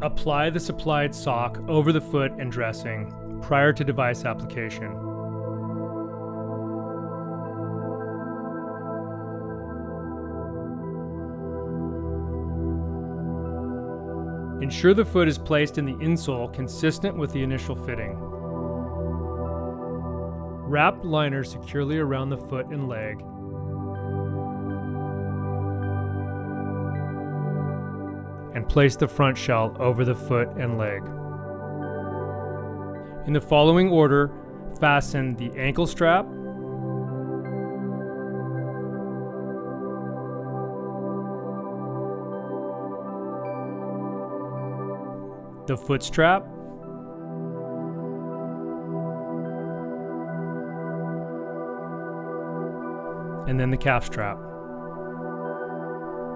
Apply the supplied sock over the foot and dressing prior to device application. Ensure the foot is placed in the insole consistent with the initial fitting. Wrap liner securely around the foot and leg. And place the front shell over the foot and leg. In the following order, fasten the ankle strap, the foot strap, and then the calf strap.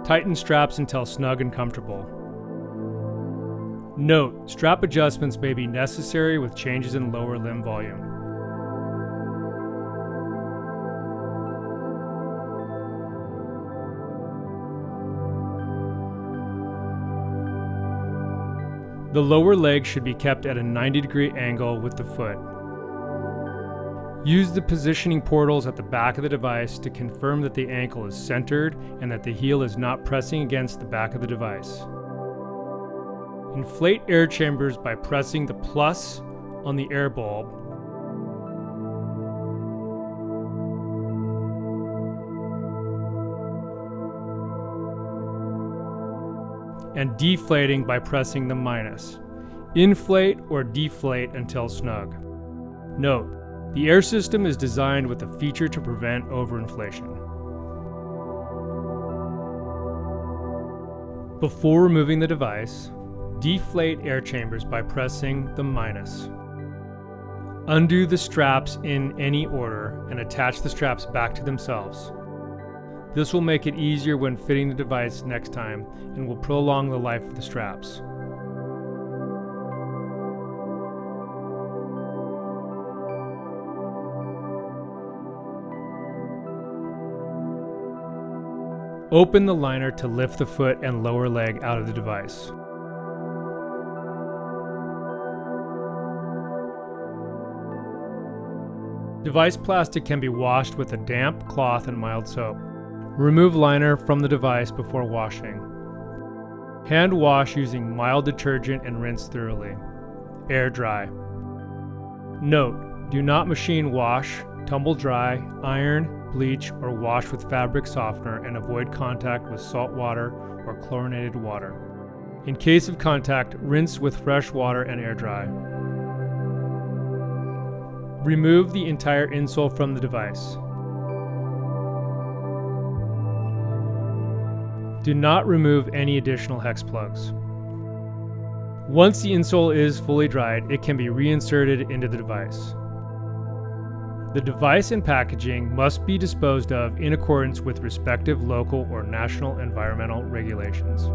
Tighten straps until snug and comfortable. Note, strap adjustments may be necessary with changes in lower limb volume. The lower leg should be kept at a 90-degree angle with the foot. Use the positioning portals at the back of the device to confirm that the ankle is centered and that the heel is not pressing against the back of the device. Inflate air chambers by pressing the plus on the air bulb and deflating by pressing the minus. Inflate or deflate until snug. Note, the air system is designed with a feature to prevent overinflation. Before removing the device, deflate air chambers by pressing the minus. Undo the straps in any order and attach the straps back to themselves. This will make it easier when fitting the device next time and will prolong the life of the straps. Open the liner to lift the foot and lower leg out of the device. Device plastic can be washed with a damp cloth and mild soap. Remove liner from the device before washing. Hand wash using mild detergent and rinse thoroughly. Air dry. Note, do not machine wash, tumble dry, iron, bleach, or wash with fabric softener and avoid contact with salt water or chlorinated water. In case of contact, rinse with fresh water and air dry. Remove the entire insole from the device. Do not remove any additional hex plugs. Once the insole is fully dried, it can be reinserted into the device. The device and packaging must be disposed of in accordance with respective local or national environmental regulations.